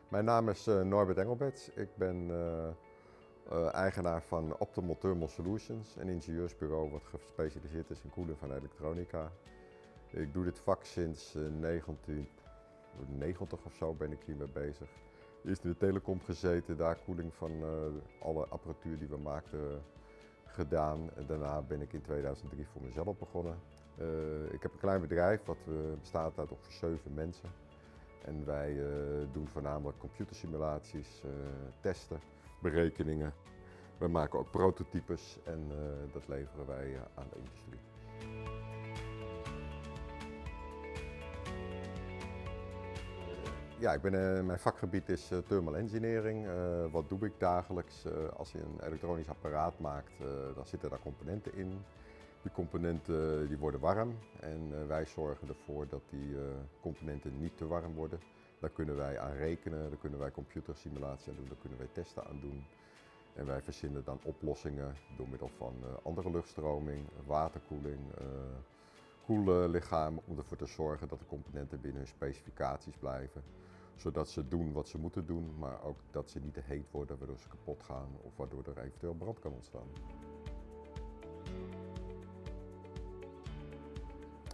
Mijn naam is Norbert Engelberts. Ik ben eigenaar van Optimal Thermal Solutions, een ingenieursbureau wat gespecialiseerd is in koeling van elektronica. Ik doe dit vak sinds 1990 of zo ben ik hiermee bezig. Eerst in de telecom gezeten, daar koeling van alle apparatuur die we maakten gedaan. En daarna ben ik in 2003 voor mezelf begonnen. Ik heb een klein bedrijf wat bestaat uit ongeveer 7 mensen. En wij doen voornamelijk computersimulaties, testen, berekeningen. We maken ook prototypes en dat leveren wij aan de industrie. Ja, mijn vakgebied is thermal engineering. Wat doe ik dagelijks? Als je een elektronisch apparaat maakt, dan zitten daar componenten in. Die componenten die worden warm en wij zorgen ervoor dat die componenten niet te warm worden. Daar kunnen wij aan rekenen, daar kunnen wij computersimulatie aan doen, daar kunnen wij testen aan doen. En wij verzinnen dan oplossingen door middel van andere luchtstroming, waterkoeling, koellichamen om ervoor te zorgen dat de componenten binnen hun specificaties blijven. Zodat ze doen wat ze moeten doen, maar ook dat ze niet te heet worden waardoor ze kapot gaan of waardoor er eventueel brand kan ontstaan.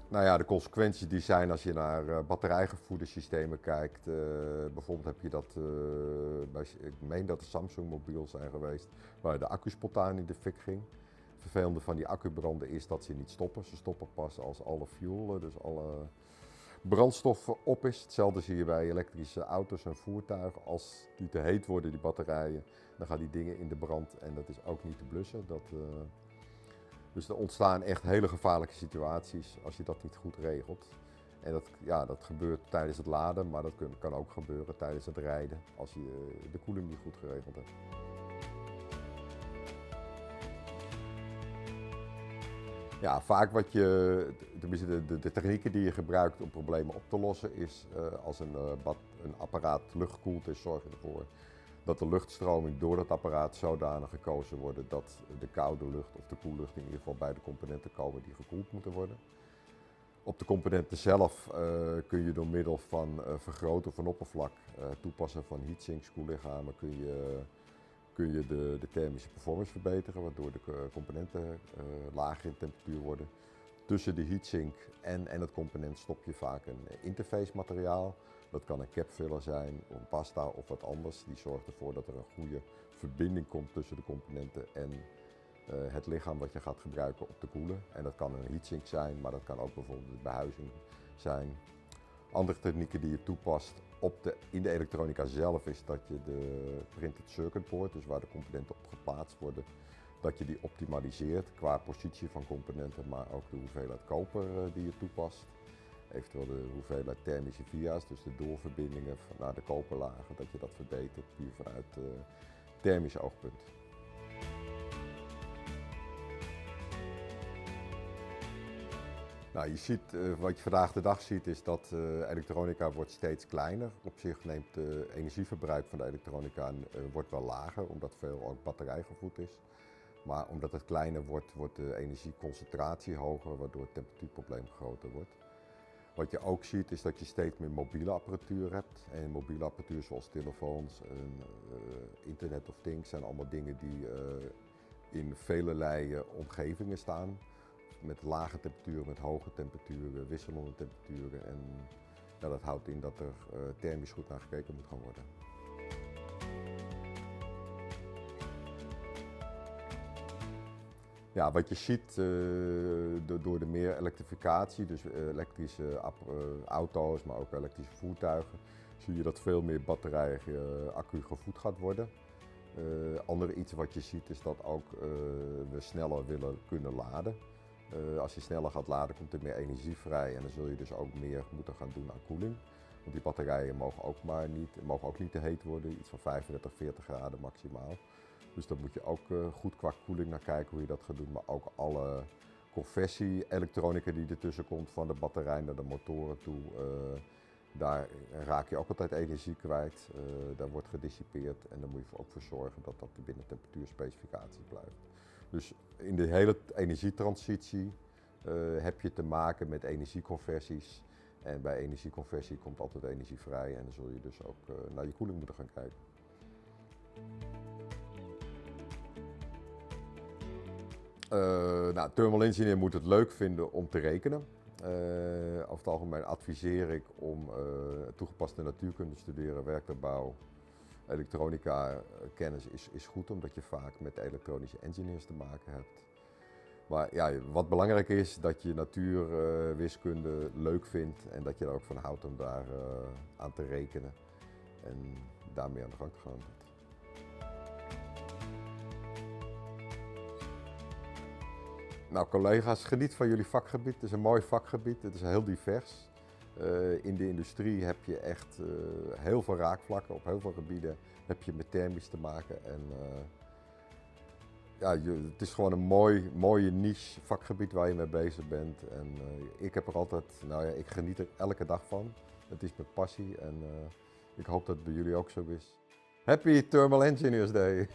Nou ja, de consequenties die zijn als je naar batterijgevoerde systemen kijkt. Bijvoorbeeld heb je dat, ik meen dat de Samsung mobiel zijn geweest, waar de accu spontaan in de fik ging. Het vervelende van die accubranden is dat ze niet stoppen. Ze stoppen pas als alle fuel, dus alle brandstof op is. Hetzelfde zie je bij elektrische auto's en voertuigen. Als die te heet worden, die batterijen, dan gaan die dingen in de brand en dat is ook niet te blussen. Dus er ontstaan echt hele gevaarlijke situaties als je dat niet goed regelt. En dat gebeurt tijdens het laden, maar dat kan ook gebeuren tijdens het rijden als je de koeling niet goed geregeld hebt. Ja, vaak tenminste de technieken die je gebruikt om problemen op te lossen is als een apparaat luchtgekoeld is, zorg je ervoor dat de luchtstroming door het apparaat zodanig gekozen wordt dat de koude lucht of de koellucht in ieder geval bij de componenten komen die gekoeld moeten worden. Op de componenten zelf kun je door middel van vergroten van oppervlak, toepassen van heatsinks, koellichamen, kun je de thermische performance verbeteren, waardoor de componenten lager in temperatuur worden. Tussen de heatsink en het component stop je vaak een interface materiaal. Dat kan een capfiller zijn, een pasta of wat anders. Die zorgt ervoor dat er een goede verbinding komt tussen de componenten en het lichaam wat je gaat gebruiken op te koelen. En dat kan een heatsink zijn, maar dat kan ook bijvoorbeeld de behuizing zijn. Andere technieken die je toepast in de elektronica zelf is dat je de printed circuit board, dus waar de componenten op geplaatst worden, dat je die optimaliseert qua positie van componenten, maar ook de hoeveelheid koper die je toepast. Eventueel de hoeveelheid thermische via's, dus de doorverbindingen naar de koperlagen, dat je dat verbetert puur vanuit thermisch oogpunt. Nou, wat je vandaag de dag ziet is dat elektronica wordt steeds kleiner. Op zich neemt het energieverbruik van de elektronica wordt wel lager, omdat veel ook batterijgevoed is. Maar omdat het kleiner wordt, wordt de energieconcentratie hoger, waardoor het temperatuurprobleem groter wordt. Wat je ook ziet is dat je steeds meer mobiele apparatuur hebt. En mobiele apparatuur zoals telefoons en Internet of Things zijn allemaal dingen die in velelei omgevingen staan. Met lage temperaturen, met hoge temperaturen, wisselende temperaturen. En ja, dat houdt in dat er thermisch goed naar gekeken moet gaan worden. Ja, wat je ziet door de meer elektrificatie, dus elektrische auto's, maar ook elektrische voertuigen, zie je dat veel meer batterij accu gevoed gaat worden. Andere iets wat je ziet is dat ook we sneller willen kunnen laden. Als je sneller gaat laden komt er meer energie vrij en dan zul je dus ook meer moeten gaan doen aan koeling. Want die batterijen mogen ook niet te heet worden, iets van 35, 40 graden maximaal. Dus daar moet je ook goed qua koeling naar kijken hoe je dat gaat doen. Maar ook alle conversie-elektronica die ertussen komt, van de batterij naar de motoren toe, daar raak je ook altijd energie kwijt. Daar wordt gedissipeerd en daar moet je ook voor zorgen dat dat binnen temperatuurspecificatie blijft. Dus in de hele energietransitie heb je te maken met energieconversies En bij energieconversie komt altijd energie vrij en dan zul je dus ook naar je koeling moeten gaan kijken. Nou, thermal engineer moet het leuk vinden om te rekenen. Over het algemeen adviseer ik om toegepaste natuurkunde te studeren, werktuigbouw. Elektronica kennis is goed, omdat je vaak met elektronische engineers te maken hebt. Maar ja, wat belangrijk is, dat je natuurwiskunde leuk vindt en dat je er ook van houdt om daar aan te rekenen en daarmee aan de gang te gaan. Nou collega's, geniet van jullie vakgebied. Het is een mooi vakgebied, het is heel divers. In de industrie heb je echt heel veel raakvlakken. Op heel veel gebieden heb je met thermisch te maken. En, ja, het is gewoon een mooie niche vakgebied waar je mee bezig bent. En ik heb er altijd, nou ja, ik geniet er elke dag van. Het is met passie en ik hoop dat het bij jullie ook zo is. Happy Thermal Engineers Day!